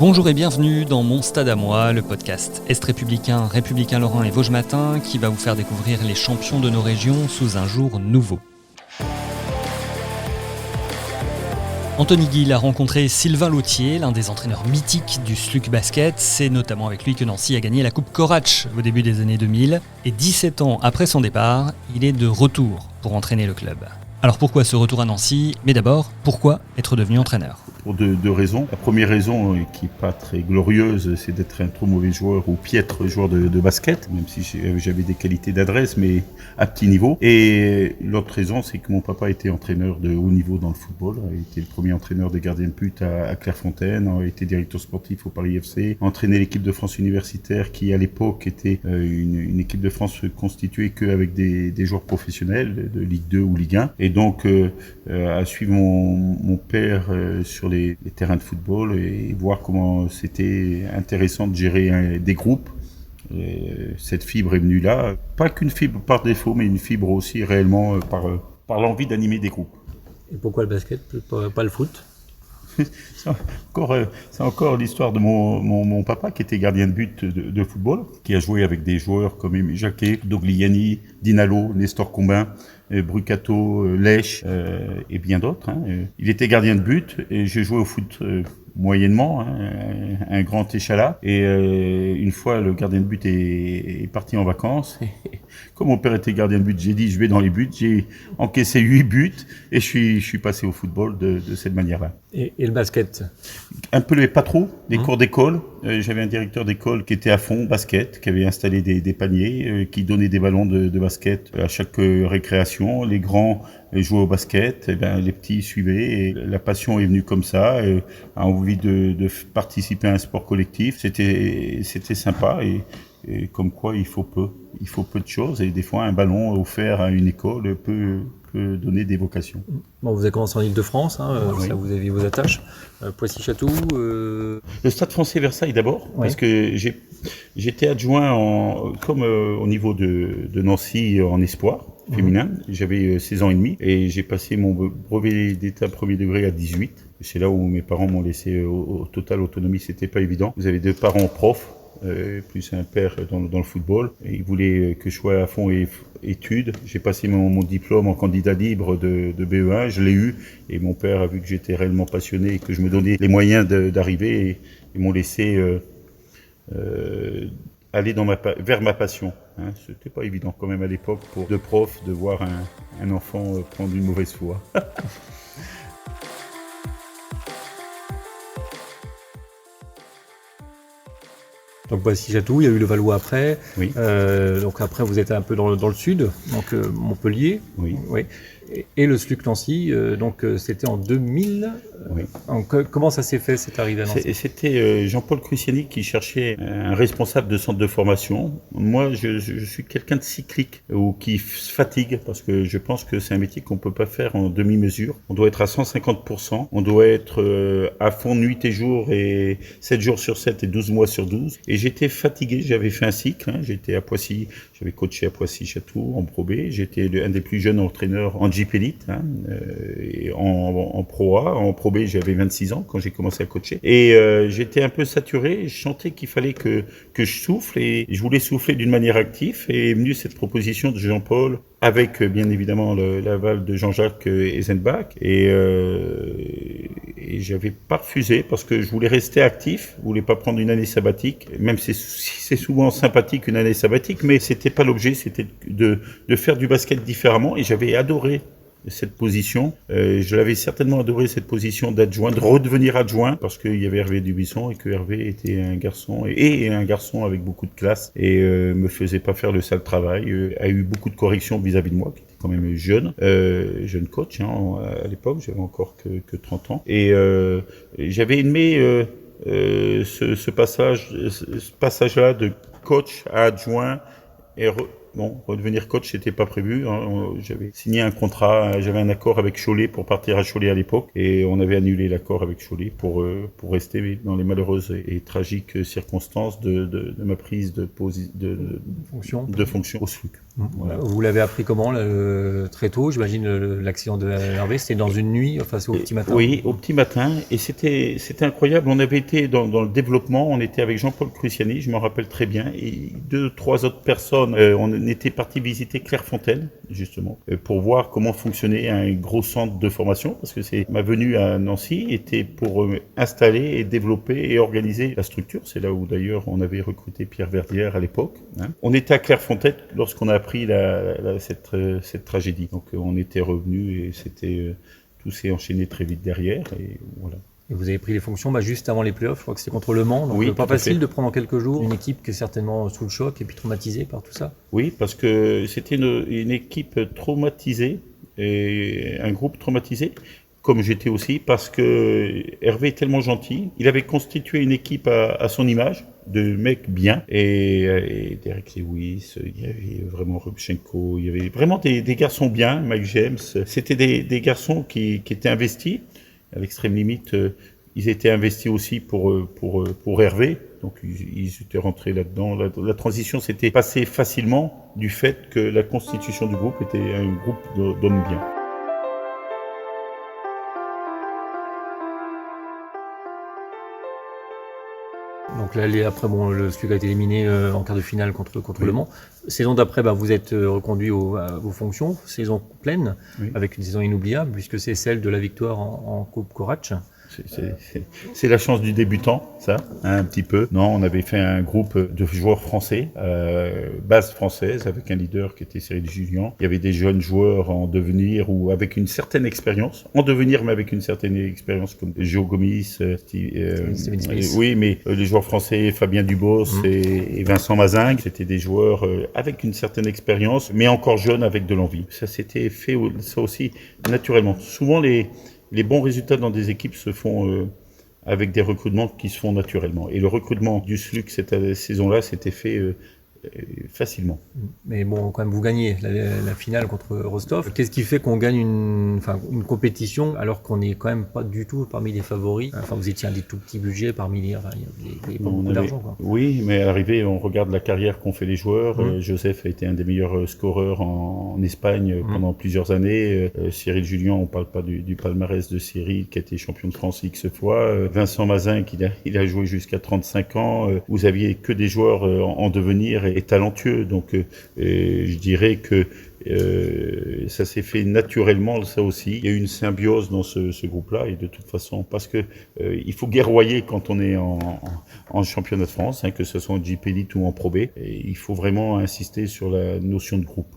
Bonjour et bienvenue dans Mon Stade à moi, le podcast Est républicain, républicain lorrain et Vosges Matin qui va vous faire découvrir les champions de nos régions sous un jour nouveau. Anthony Gill a rencontré Sylvain Lautier, l'un des entraîneurs mythiques du SLUC Basket. C'est notamment avec lui que Nancy a gagné la Coupe Corach au début des années 2000. Et 17 ans après son départ, il est de retour pour entraîner le club. Alors pourquoi ce retour à Nancy ? Mais d'abord, pourquoi être devenu entraîneur ? Pour deux raisons. La première raison, qui n'est pas très glorieuse, c'est d'être un trop mauvais joueur ou piètre joueur de basket, même si j'avais des qualités d'adresse, mais à petit niveau. Et l'autre raison, c'est que mon papa était entraîneur de haut niveau dans le football. Il était le premier entraîneur des gardiens de but à Clairefontaine, il était directeur sportif au Paris FC, entraîné l'équipe de France universitaire qui, à l'époque, était une équipe de France constituée qu'avec des joueurs professionnels de Ligue 2 ou Ligue 1. Et donc, à suivre mon père sur les terrains de football et voir comment c'était intéressant de gérer des groupes. Cette fibre est venue là, pas qu'une fibre par défaut, mais une fibre aussi réellement par l'envie d'animer des groupes. Et pourquoi le basket, pas le foot ? C'est encore l'histoire de mon papa qui était gardien de but de football, qui a joué avec des joueurs comme Aimé Jacquet, Dogliani, Dinalo, Nestor Combin, Brucato, Lèche et bien d'autres. Il était gardien de but et j'ai joué au foot moyennement, un grand échalas. Et une fois, le gardien de but est parti en vacances. Et comme mon père était gardien de but, j'ai dit je vais dans les buts. J'ai encaissé 8 buts et je suis passé au football de cette manière-là. Et le basket ? Un peu pas trop, des cours d'école. J'avais un directeur d'école qui était à fond basket, qui avait installé des paniers, qui donnait des ballons de basket à chaque récréation. Les grands jouaient au basket, et les petits suivaient. Et la passion est venue comme ça, a envie de participer à un sport collectif. C'était sympa et comme quoi il faut peu de choses. Et des fois, un ballon offert à une école peut donner des vocations. Bon, vous avez commencé en Ile-de-France, Oui. Ça vous avez vos attaches. Poissy-Château. Le Stade Français Versailles d'abord, Oui. parce que j'étais adjoint au niveau de Nancy en espoir féminin. J'avais 16 ans et demi et j'ai passé mon brevet d'état premier degré à 18. C'est là où mes parents m'ont laissé au total autonomie, c'était pas évident. Vous avez 2 parents profs, plus un père dans le football. Et ils voulaient que je sois à fond études. J'ai passé mon diplôme en candidat libre de BE1, je l'ai eu. Et mon père a vu que j'étais réellement passionné et que je me donnais les moyens d'arriver. Et ils m'ont laissé aller vers ma passion. C'était pas évident quand même à l'époque pour 2 profs de voir un enfant prendre une mauvaise foi. Donc Poissy-Château, il y a eu le Valois après. Oui. Donc après, vous êtes un peu dans le sud, donc Montpellier. Oui. Oui. Et le SLUC Nancy, c'était en 2000. Oui. Donc, comment ça s'est fait, cette arrivée à Nancy ? C'était Jean-Paul Cruciani qui cherchait un responsable de centre de formation. Moi, je suis quelqu'un de cyclique ou qui se fatigue parce que je pense que c'est un métier qu'on peut pas faire en demi-mesure. On doit être à 150%. On doit être à fond nuit et jour et 7 jours sur 7 et 12 mois sur 12. Et j'étais fatigué. J'avais fait un cycle. J'étais à Poissy. J'avais coaché à Poissy-Château en Pro B. J'étais un des plus jeunes entraîneurs en Jeep Elite, et en Pro A. En Pro B, j'avais 26 ans quand j'ai commencé à coacher. Et j'étais un peu saturé. Je sentais qu'il fallait que je souffle et je voulais souffler d'une manière active. Et est venue cette proposition de Jean-Paul avec bien évidemment l'aval de Jean-Jacques Eisenbach. Et j'avais pas refusé parce que je voulais rester actif. Je voulais pas prendre une année sabbatique. Même si c'est souvent sympathique une année sabbatique, mais c'était pas l'objet. C'était de faire du basket différemment. Et j'avais adoré cette position. Je l'avais certainement adoré, cette position d'adjoint, de redevenir adjoint, parce qu'il y avait Hervé Dubuisson et que Hervé était un garçon, et un garçon avec beaucoup de classe, et me faisait pas faire le sale travail, a eu beaucoup de corrections vis-à-vis de moi, qui était quand même jeune coach, à l'époque, j'avais encore que 30 ans, et j'avais aimé ce passage-là de coach à adjoint, Non, redevenir coach, c'était pas prévu. J'avais signé un contrat, j'avais un accord avec Cholet pour partir à Cholet à l'époque, et on avait annulé l'accord avec Cholet pour rester dans les malheureuses et tragiques circonstances de ma prise de fonction au SLUC. Voilà. Vous l'avez appris comment très tôt, j'imagine l'accident de Hervé, c'était dans une nuit, enfin c'est au petit matin. Oui, au petit matin, et c'était incroyable. On avait été dans le développement, on était avec Jean-Paul Cruciani, je m'en rappelle très bien, et 2-3 autres personnes. On était parti visiter Clairefontaine, justement, pour voir comment fonctionnait un gros centre de formation, parce que ma venue à Nancy était pour installer et développer et organiser la structure. C'est là où d'ailleurs on avait recruté Pierre Verdière à l'époque. On était à Clairefontaine lorsqu'on a appris cette tragédie. Donc on était revenu et tout s'est enchaîné très vite derrière, et voilà. Et vous avez pris les fonctions juste avant les playoffs, je crois que c'était contre Le Mans, donc oui, pas facile de prendre en quelques jours une équipe qui est certainement sous le choc et puis traumatisée par tout ça. Oui, parce que c'était une équipe traumatisée et un groupe traumatisé, comme j'étais aussi, parce que Hervé est tellement gentil, il avait constitué une équipe à son image, de mecs bien, et Derek Lewis, il y avait vraiment Rubchenko, il y avait vraiment des garçons bien, Mike James, c'était des garçons qui étaient investis. À l'extrême limite, ils étaient investis aussi pour Hervé, donc ils étaient rentrés là-dedans. La transition s'était passée facilement du fait que la constitution du groupe était un groupe d'hommes bien. Donc l'année après, le SLUC a été éliminé en quart de finale contre Le Mans. Saison d'après, vous êtes reconduit à vos fonctions. Saison pleine, avec une saison inoubliable, puisque c'est celle de la victoire en Coupe Corach. C'est la chance du débutant, ça, un petit peu. Non, on avait fait un groupe de joueurs français, base française, avec un leader qui était Cyril Julien. Il y avait des jeunes joueurs en devenir ou avec une certaine expérience, en devenir mais avec une certaine expérience, comme Joe Gomis, oui, mais les joueurs français, Fabien Dubos et Vincent Mazingue, c'était des joueurs avec une certaine expérience, mais encore jeunes avec de l'envie. Ça s'était fait, ça aussi, naturellement. Souvent, les bons résultats dans des équipes se font avec des recrutements qui se font naturellement. Et le recrutement du SLUC cette saison-là s'était fait facilement. Mais bon, quand même, vous gagnez la finale contre Rostov. Qu'est-ce qui fait qu'on gagne une compétition alors qu'on n'est quand même pas du tout parmi les favoris? Enfin, vous étiez un des tout petits budgets parmi il y avait pas beaucoup d'argent, quoi. Oui, mais à l'arrivée, on regarde la carrière qu'ont fait les joueurs. Joseph a été un des meilleurs scoreurs en Espagne pendant plusieurs années. Cyril Julien, on parle pas du palmarès de Cyril, qui a été champion de France X fois. Vincent Mazin, il a joué jusqu'à 35 ans. Vous aviez que des joueurs en devenir et talentueux. Donc, je dirais que ça s'est fait naturellement, ça aussi. Il y a eu une symbiose dans ce groupe-là, et de toute façon, parce que il faut guerroyer quand on est en championnat de France, que ce soit en JP Elite ou en Pro B. Et il faut vraiment insister sur la notion de groupe.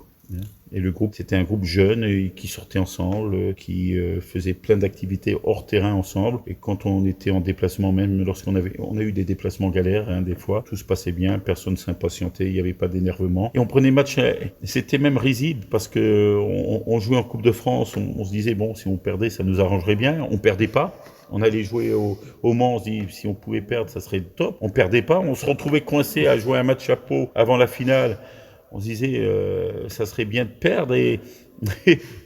Et le groupe, c'était un groupe jeune qui sortait ensemble, qui faisait plein d'activités hors terrain ensemble. Et quand on était en déplacement, même lorsqu'on a eu des déplacements galères, des fois, tout se passait bien, personne ne s'impatientait, il n'y avait pas d'énervement. Et on prenait match, c'était même risible parce que on jouait en Coupe de France, on se disait, bon, si on perdait, ça nous arrangerait bien. On perdait pas. On allait jouer au Mans, on se dit, si on pouvait perdre, ça serait top. On perdait pas, on se retrouvait coincé à jouer un match à Pau avant la finale. On se disait, ça serait bien de perdre, et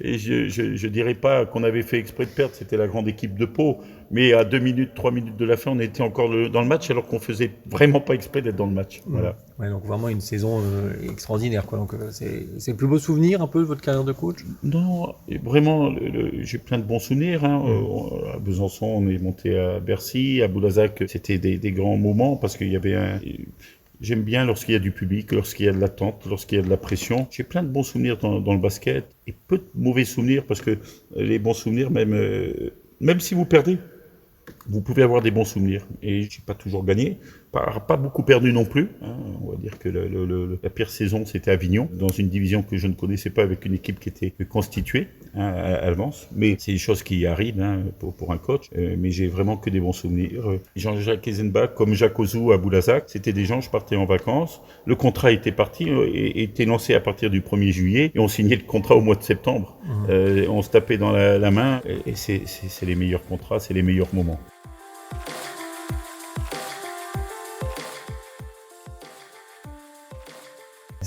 je dirais pas qu'on avait fait exprès de perdre, c'était la grande équipe de Pau, mais à 2 minutes, 3 minutes de la fin, on était encore dans le match, alors qu'on faisait vraiment pas exprès d'être dans le match. Voilà. Ouais, donc vraiment une saison extraordinaire, quoi. Donc c'est le plus beau souvenir un peu de votre carrière de coach? Non, vraiment, j'ai plein de bons souvenirs. À Besançon, on est monté à Bercy, à Boulazac, c'était des grands moments parce qu'il y avait J'aime bien lorsqu'il y a du public, lorsqu'il y a de l'attente, lorsqu'il y a de la pression. J'ai plein de bons souvenirs dans le basket et peu de mauvais souvenirs, parce que les bons souvenirs, même si vous perdez, vous pouvez avoir des bons souvenirs. Et j'ai pas toujours gagné, pas beaucoup perdu non plus. On va dire que la pire saison, c'était Avignon, dans une division que je ne connaissais pas, avec une équipe qui était constituée à l'avance. Mais c'est des choses qui arrivent pour un coach. Mais j'ai vraiment que des bons souvenirs. Jean-Jacques Eisenbach, comme Jacques Ozou à Boulazac, c'était des gens, je partais en vacances. Le contrat était parti, était lancé à partir du 1er juillet, et on signait le contrat au mois de septembre. On se tapait dans la main, et c'est les meilleurs contrats, c'est les meilleurs moments.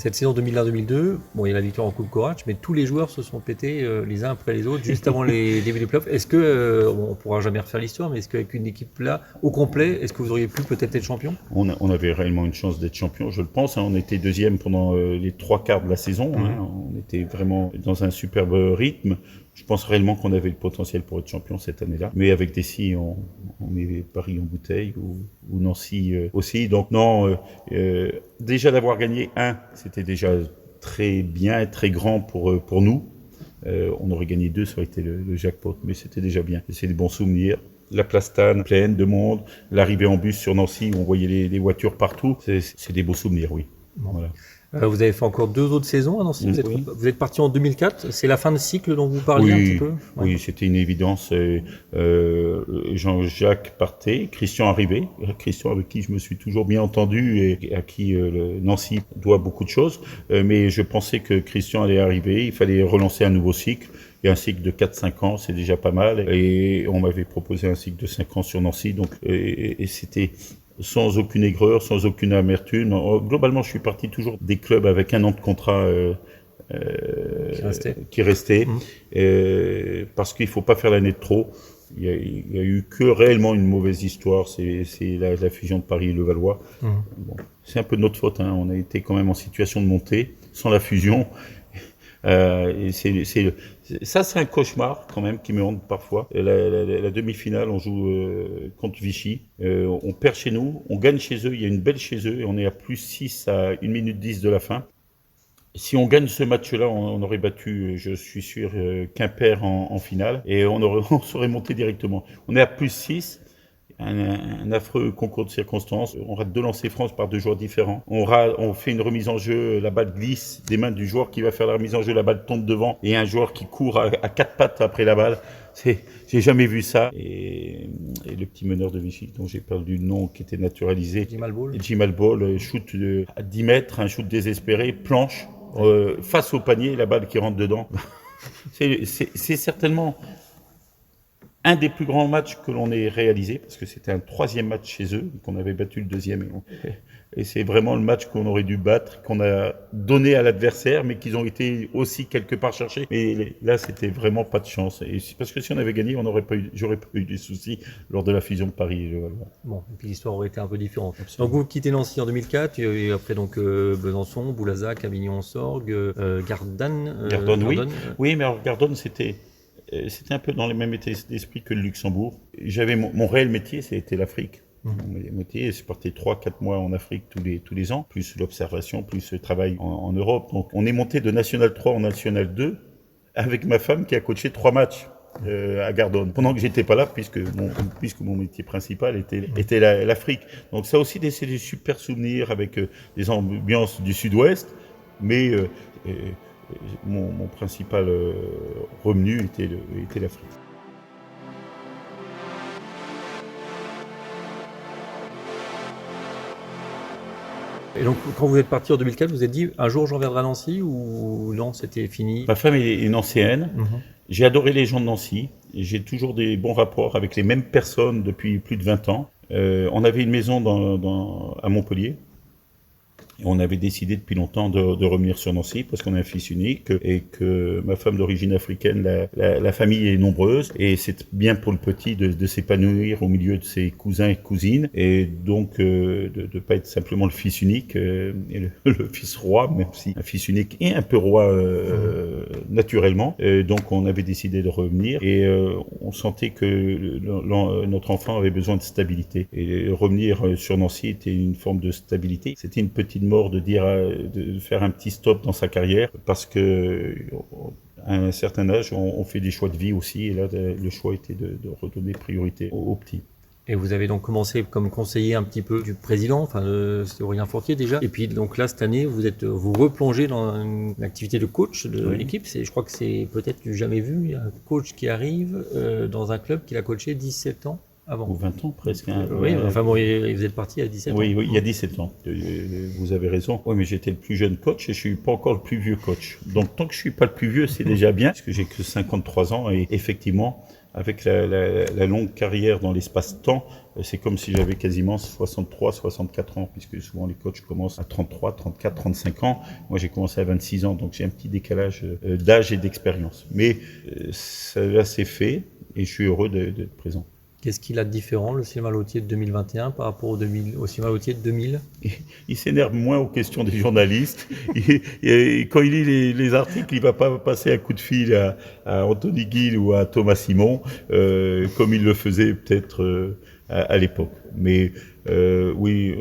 Cette saison 2001-2002, bon, il y a la victoire en Coupe Corach, mais tous les joueurs se sont pétés les uns après les autres juste avant les débuts des playoffs. Est-ce que, on pourra jamais refaire l'histoire, mais est-ce qu'avec une équipe là, au complet, est-ce que vous auriez pu peut-être être champion? On avait réellement une chance d'être champion, je le pense. On était deuxième pendant les 3/4 de la saison. On était vraiment dans un superbe rythme. Je pense réellement qu'on avait le potentiel pour être champion cette année-là. Mais avec Dessy, on met Paris en bouteille ou Nancy aussi. Donc non, déjà d'avoir gagné c'était déjà très bien et très grand pour nous. On aurait gagné 2, ça aurait été le jackpot, mais c'était déjà bien. C'est des bons souvenirs. La Plastane pleine de monde, l'arrivée en bus sur Nancy où on voyait les voitures partout. C'est des beaux souvenirs, oui. Bon. Voilà. Vous avez fait encore 2 autres saisons à Nancy. Vous êtes parti en 2004. C'est la fin de cycle dont vous parliez un petit peu. Oui, c'était une évidence. Jean-Jacques partait, Christian arrivait. Christian avec qui je me suis toujours bien entendu et à qui Nancy doit beaucoup de choses. Mais je pensais que Christian allait arriver. Il fallait relancer un nouveau cycle. Et un cycle de 4-5 ans, c'est déjà pas mal. Et on m'avait proposé un cycle de 5 ans sur Nancy. Donc, et c'était sans aucune aigreur, sans aucune amertume. Globalement, je suis parti toujours des clubs avec 1 an de contrat qui restait. Parce qu'il faut pas faire l'année de trop. Il y a eu que réellement une mauvaise histoire, c'est la fusion de Paris et Levallois. Bon, c'est un peu de notre faute, hein. On a été quand même en situation de montée sans la fusion. Et ça, c'est un cauchemar quand même qui me hante parfois. La demi-finale, on joue contre Vichy. On perd chez nous, on gagne chez eux. Il y a une belle chez eux et on est à +6 à 1 minute 10 de la fin. Si on gagne ce match-là, on aurait battu, je suis sûr, Quimper en finale et on serait monté directement. On est à +6. Un affreux concours de circonstances. On rate 2 lancers France par 2 joueurs différents. On fait une remise en jeu, la balle glisse des mains du joueur qui va faire la remise en jeu, la balle tombe devant et un joueur qui court à 4 pattes après la balle. J'ai jamais vu ça. Et le petit meneur de Vichy, dont j'ai perdu le nom, qui était naturalisé. Jim Albol, shoot à 10 mètres, un shoot désespéré, planche, face au panier, la balle qui rentre dedans. C'est certainement un des plus grands matchs que l'on ait réalisé, parce que c'était un 3e match chez eux, qu'on avait battu le 2e. Et c'est vraiment le match qu'on aurait dû battre, qu'on a donné à l'adversaire, mais qu'ils ont été aussi quelque part chercher. Mais là, c'était vraiment pas de chance. Et c'est parce que si on avait gagné, j'aurais pas eu des soucis lors de la fusion de Paris et Levallois. Bon, et puis l'histoire aurait été un peu différente. Absolument. Donc vous quittez Nancy en 2004, et après donc Besançon, Boulazac, Avignon-Sorgues, Gardanne. Oui. Oui, mais alors Gardanne, c'était un peu dans le même état d'esprit que le Luxembourg. J'avais mon réel métier, c'était l'Afrique. Mon métier, je partais 3-4 mois en Afrique tous les ans, plus l'observation, plus le travail en Europe. Donc, on est monté de National 3 en National 2 avec ma femme qui a coaché 3 matchs à Gardone. Pendant que j'étais pas là, puisque mon métier principal était l'Afrique. Donc, ça aussi, c'est des super souvenirs avec des ambiances du Sud-Ouest, mais mon principal revenu était l'Afrique. Et donc, quand vous êtes parti en 2004, vous vous êtes dit, un jour, je reviendrai à Nancy ou non, c'était fini? Ma femme est nancéenne. J'ai adoré les gens de Nancy. J'ai toujours des bons rapports avec les mêmes personnes depuis plus de 20 ans. On avait une maison à Montpellier. On avait décidé depuis longtemps de revenir sur Nancy parce qu'on est un fils unique et que ma femme d'origine africaine, la famille est nombreuse et c'est bien pour le petit de s'épanouir au milieu de ses cousins et cousines et donc de pas être simplement le fils unique et le fils roi, même si un fils unique est un peu roi naturellement. Donc on avait décidé de revenir et on sentait que notre enfant avait besoin de stabilité et revenir sur Nancy était une forme de stabilité. C'était une petite mort de faire un petit stop dans sa carrière parce que à un certain âge on fait des choix de vie aussi et là le choix était de redonner priorité aux petits. Et vous avez donc commencé comme conseiller un petit peu du président, c'était Aurélien Fortier déjà. Et puis donc là cette année vous replongez dans une activité de coach de l'équipe. Je crois que c'est peut-être du jamais vu, un coach qui arrive dans un club qu'il a coaché 17 ans. Avant. Ou 20 ans presque. Hein. Oui, enfin bon, vous êtes parti à 17 ans. Oui, il y a 17 ans. Vous avez raison. Oui, mais j'étais le plus jeune coach et je suis pas encore le plus vieux coach. Donc tant que je suis pas le plus vieux, c'est déjà bien, parce que j'ai que 53 ans et effectivement, avec la longue carrière dans l'espace-temps, c'est comme si j'avais quasiment 63, 64 ans, puisque souvent les coachs commencent à 33, 34, 35 ans. Moi, j'ai commencé à 26 ans, donc j'ai un petit décalage d'âge et d'expérience. Mais ça s'est fait et je suis heureux d'être présent. Qu'est-ce qu'il a de différent, le Sylvain Lautier de 2021 par rapport au Sylvain Lautier de 2000? Il s'énerve moins aux questions des journalistes. Quand il lit les articles, il va pas passer un coup de fil à Anthony Gill ou à Thomas Simon, comme il le faisait peut-être à l'époque. Mais oui,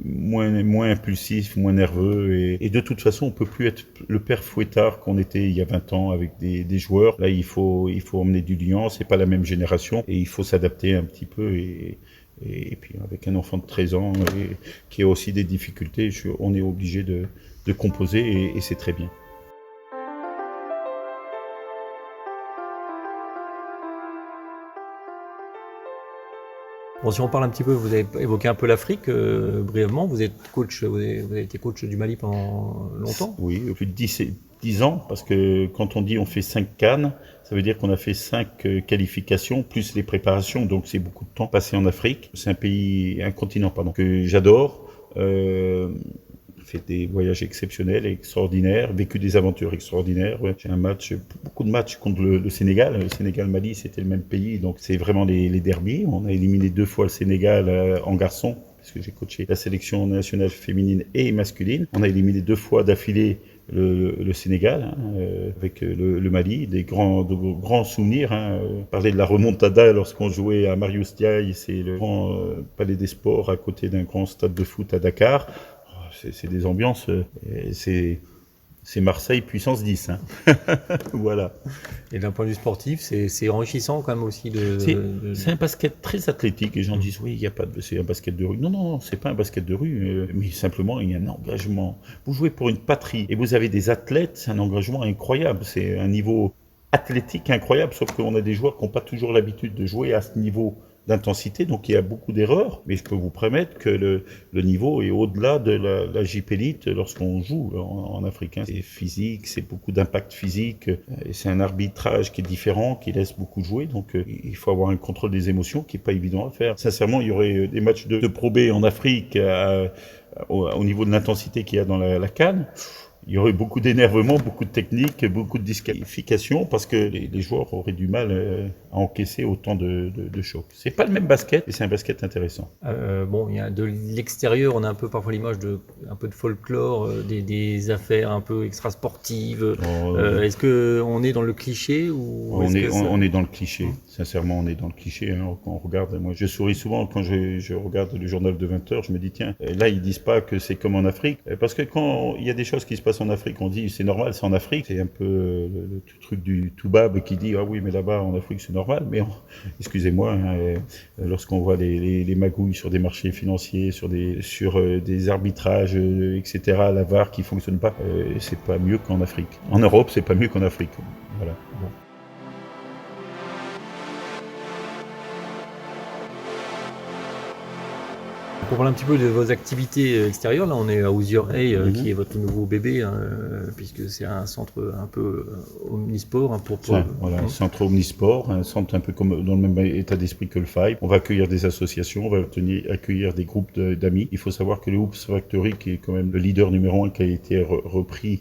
moins impulsif, moins nerveux. Et de toute façon, on peut plus être le père fouettard qu'on était il y a 20 ans avec des joueurs. Là, il faut emmener du lion. C'est pas la même génération et il faut s'adapter un petit peu. Et puis avec un enfant de 13 ans qui a aussi des difficultés, on est obligé de composer et c'est très bien. Bon, si on parle un petit peu, vous avez évoqué un peu l'Afrique brièvement. Vous êtes coach, vous avez été coach du Mali pendant longtemps. Oui, depuis 10 ans, parce que quand on dit on fait 5 CAN, ça veut dire qu'on a fait 5 qualifications, plus les préparations, donc c'est beaucoup de temps passé en Afrique. C'est un continent que j'adore. Fait des voyages exceptionnels, extraordinaires, vécu des aventures extraordinaires. J'ai beaucoup de matchs contre le Sénégal. Le Sénégal-Mali, c'était le même pays, donc c'est vraiment les derbys. On a éliminé 2 fois le Sénégal en garçon, puisque j'ai coaché la sélection nationale féminine et masculine. On a éliminé 2 fois d'affilée le Sénégal, avec le Mali, de grands souvenirs. Parler de la remontada lorsqu'on jouait à Marius Ndiaye, c'est le grand palais des sports à côté d'un grand stade de foot à Dakar. C'est des ambiances, c'est Marseille puissance 10. Voilà. Et d'un point de vue sportif, c'est enrichissant quand même aussi C'est un basket très athlétique. Les gens disent oui, c'est un basket de rue. Non, c'est pas un basket de rue, mais simplement il y a un engagement. Vous jouez pour une patrie et vous avez des athlètes, c'est un engagement incroyable. C'est un niveau athlétique incroyable, sauf qu'on a des joueurs qui n'ont pas toujours l'habitude de jouer à ce niveau d'intensité, donc il y a beaucoup d'erreurs, mais je peux vous promettre que le niveau est au-delà de la JP Elite lorsqu'on joue en africain. C'est physique, c'est beaucoup d'impact physique, c'est un arbitrage qui est différent, qui laisse beaucoup jouer, donc il faut avoir un contrôle des émotions qui est pas évident à faire. Sincèrement, il y aurait des matchs de Pro B en Afrique au niveau de l'intensité qu'il y a dans la CAN. Il y aurait beaucoup d'énervement, beaucoup de technique, beaucoup de disqualification parce que les joueurs auraient du mal à encaisser autant de chocs. C'est pas le même basket, mais c'est un basket intéressant. Bon, il y a de l'extérieur, on a un peu parfois l'image un peu de folklore, des affaires un peu extra-sportives. Est-ce que on est dans le cliché ou on est dans le cliché. Sincèrement, on est dans le cliché. Quand on regarde, moi, je souris souvent quand je regarde le journal de 20h. Je me dis tiens, là ils disent pas que c'est comme en Afrique, parce que quand il y a des choses qui se passent en Afrique, on dit c'est normal, c'est en Afrique. C'est un peu le truc du toubab qui dit ah oui, mais là-bas en Afrique c'est normal. Mais excusez-moi, lorsqu'on voit les magouilles sur des marchés financiers, sur des arbitrages, etc., la VAR qui fonctionne pas, c'est pas mieux qu'en Afrique. En Europe, c'est pas mieux qu'en Afrique. Voilà. Bon. Pour parler un petit peu de vos activités extérieures, là on est à Ouzioreille, qui est votre nouveau bébé, puisque c'est un centre un peu omnisport. Voilà, un centre omnisport, un centre un peu comme dans le même état d'esprit que le Five. On va accueillir des associations, on va accueillir des groupes d'amis. Il faut savoir que le Hoops Factory, qui est quand même le leader numéro 1, qui a été repris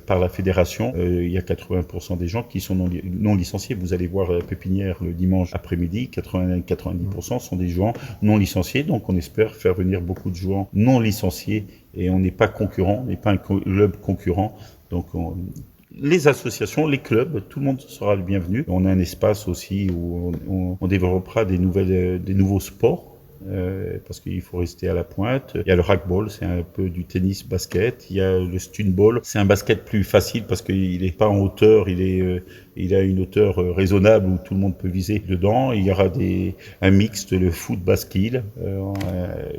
par la fédération, il y a 80% des gens qui sont non licenciés. Vous allez voir la pépinière le dimanche après-midi, 90% sont des joueurs non licenciés, donc on espère faire venir beaucoup de joueurs non licenciés et on n'est pas concurrent, on n'est pas un club concurrent, donc les associations, les clubs, tout le monde sera le bienvenu. On a un espace aussi où on développera des nouveaux sports. Parce qu'il faut rester à la pointe. Il y a le racquetball, c'est un peu du tennis basket. Il y a le stunball, c'est un basket plus facile parce qu'il n'est pas en hauteur, il a une hauteur raisonnable où tout le monde peut viser dedans. Il y aura un mixte, le foot basket,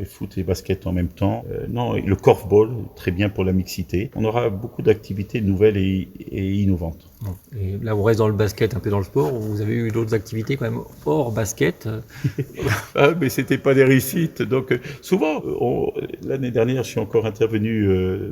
foot et basket en même temps. Le korfball, très bien pour la mixité. On aura beaucoup d'activités nouvelles et innovantes. Et là, on reste dans le basket, un peu dans le sport. Vous avez eu d'autres activités quand même hors basket. Ah, mais c'était pas des réussites. Donc, souvent, l'année dernière, je suis encore intervenu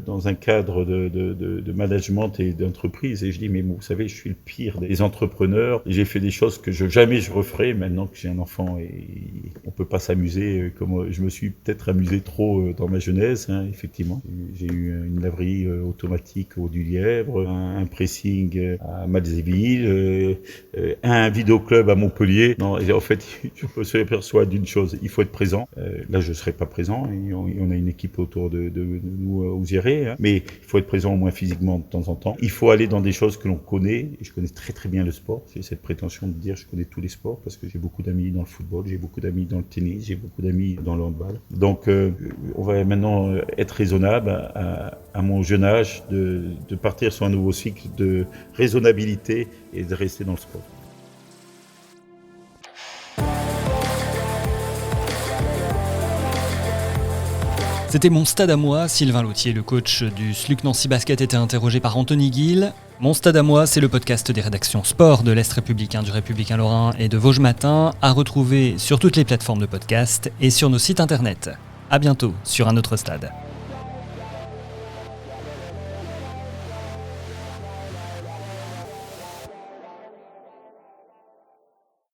dans un cadre de management et d'entreprise. Et je dis, mais vous savez, je suis le pire devenir des entrepreneurs. J'ai fait des choses que jamais je referai maintenant que j'ai un enfant, et on peut pas s'amuser comme je me suis peut-être amusé trop dans ma jeunesse, hein, effectivement. J'ai eu une laverie automatique au du Lièvre, un pressing à Malzéville, un vidéoclub à Montpellier. Non, et en fait, je me suis aperçu d'une chose, il faut être présent. Là, je serai pas présent, et on a une équipe autour de nous où gérer, hein. Mais il faut être présent au moins physiquement de temps en temps. Il faut aller dans des choses que l'on connaît, et je connais très très bien le sport. J'ai cette prétention de dire je connais tous les sports parce que j'ai beaucoup d'amis dans le football, j'ai beaucoup d'amis dans le tennis, j'ai beaucoup d'amis dans le handball. Donc on va maintenant être raisonnable à mon jeune âge de partir sur un nouveau cycle de raisonnabilité et de rester dans le sport. C'était Mon Stade à moi. Sylvain Lautier, le coach du SLUC Nancy Basket, était interrogé par Anthony Gill. Mon Stade à moi, c'est le podcast des rédactions sport de l'Est républicain, du Républicain Lorrain et de Vosges Matin, à retrouver sur toutes les plateformes de podcast et sur nos sites internet. À bientôt sur un autre stade.